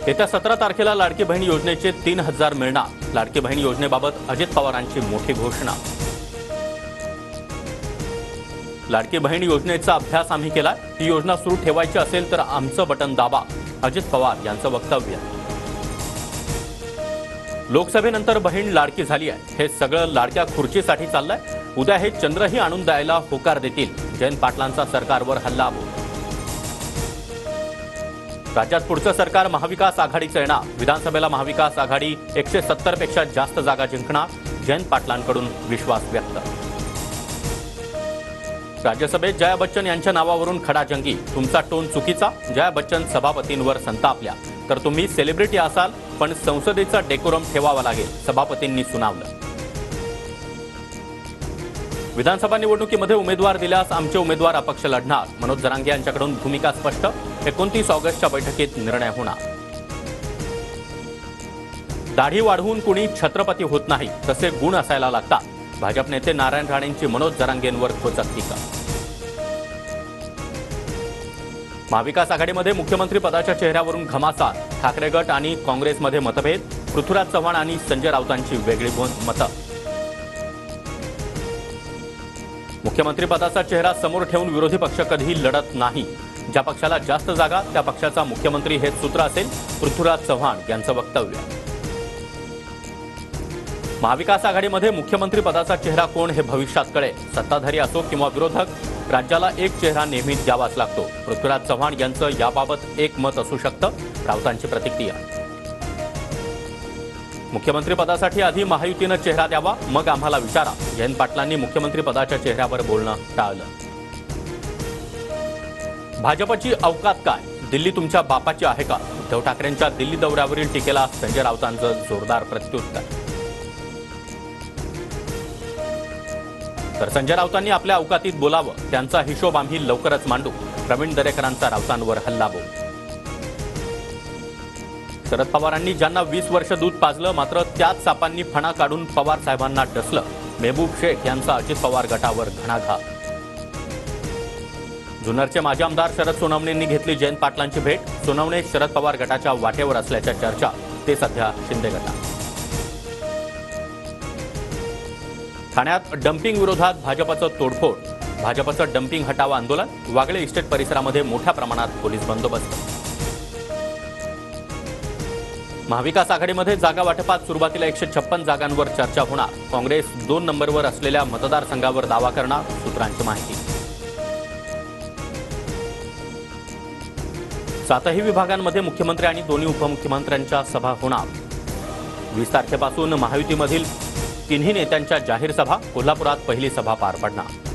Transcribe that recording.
येत्या 17 तारखेला लाडकी बहीण योजनेचे 3000 मिळणार। लाडकी बहीण योजनेबाबत अजित पवारांची मोठी घोषणा। लाडकी बहीण योजनेचा अभ्यास आम्ही केला, ही योजना सुरू ठेवायची असेल तर आमचं बटन दाबा, अजित पवार यांचं वक्तव्य। लोकसभेनंतर बहीण लाडकी झाली आहे, हे सगळं लाडक्या खुर्चीसाठी चाललंय। उद्या हे चंद्रही आणून द्यायला होकार देतील, जयंत पाटलांचा सरकारवर हल्लाबोल। राज्यात पुढचं सरकार महाविकास आघाडीचं येणार। विधानसभेला महाविकास आघाडी 170 पेक्षा जास्त जागा जिंकणार, जयंत पाटलांकडून विश्वास व्यक्त। राज्यसभेत जया बच्चन यांच्या नावावरून खडाजंगी, तुमचा टोन चुकीचा। जया बच्चन सभापतींवर संतापल्या, तर तुम्ही सेलिब्रिटी असाल पण संसदेचा डेकोरम ठेवावा लागेल, सभापतींनी सुनावलं। विधानसभा निवडणुकीमध्ये उमेदवार दिल्यास आमचे उमेदवार अपक्ष लढणार, मनोज जरांगे यांच्याकडून भूमिका स्पष्ट। 29 ऑगस्टच्या बैठकीत निर्णय होणार। दाढी वाढवून कुणी छत्रपती होत नाही, तसे गुण असायला लागतात। भाजप नेते नारायण राणेंची मनोज जरांगेंवर खोचक टीका। महाविकास आघाडीमध्ये मुख्यमंत्री पदाच्या चेहऱ्यावरून घमासान, ठाकरे गट आणि काँग्रेसमध्ये मतभेद। पृथ्वीराज चव्हाण आणि संजय राऊतांची वेगळी मतं। मुख्यमंत्री पदाचा चेहरा समोर ठेवून विरोधी पक्ष कधीही लढत नाही। ज्या पक्षाला जास्त जागा त्या पक्षाचा मुख्यमंत्री हेच सूत्र असेल, पृथ्वीराज चव्हाण यांचं वक्तव्य। महाविकास आघाडीमध्ये मुख्यमंत्री पदाचा चेहरा कोण हे भविष्यात कळेल। सत्ताधारी असो किंवा विरोधक, राज्याला एक चेहरा नेहमीच द्यावाच लागतो। पृथ्वीराज चव्हाण यांचं याबाबत एक मत असू शकतं, राऊतांची प्रतिक्रिया। मुख्यमंत्री पदासाठी आधी महायुतीनं चेहरा द्यावा, मग आम्हाला विचारा। जयंत पाटलांनी मुख्यमंत्री पदाच्या चेहऱ्यावर बोलणं टाळलं। भाजपची अवकात काय? दिल्ली तुमच्या बापाची आहे का? उद्धव ठाकरेंच्या दिल्ली दौऱ्यावरील टीकेला संजय राऊतांचं जोरदार प्रत्युत्तर। तर संजय राऊतांनी आपल्या अवकातीत बोलावं, त्यांचा हिशोब आम्ही लवकरच मांडू। प्रवीण दरेकरांचा राऊतांवर हल्लाबोल। शरद पवारांनी ज्यांना 20 वर्ष दूध पाजलं, मात्र त्याच सापांनी फणा काढून पवार साहेबांना डसलं। मेहबूब शेख यांचा अजित पवार गटावर घणाघात। जुन्नरचे माजी आमदार शरद सोनवणेंनी घेतली जयंत पाटलांची भेट। सोनवणे शरद पवार गटाच्या वाटेवर असल्याच्या चर्चा, ते सध्या शिंदे गटात। ठाण्यात डम्पिंग विरोधात भाजपचं तोडफोड, भाजपचं डम्पिंग हटाव आंदोलन। वागळे इस्टेट परिसरामध्ये मोठ्या प्रमाणात पोलीस बंदोबस्त। महाविकास आघाडीमध्ये जागा वाटपात सुरुवातीला 156 जागांवर चर्चा होणार। काँग्रेस 2 नंबरवर असलेल्या मतदारसंघावर दावा करणार, सूत्रांची माहिती। 7ही विभागांमध्ये मुख्यमंत्री आणि दोन्ही उपमुख्यमंत्र्यांच्या सभा होणार। 20 तारखेपासून महायुतीमधील तिन्ही नेत्यांच्या जाहीर सभा। कोल्हापुरात पहिली सभा पार पडणार।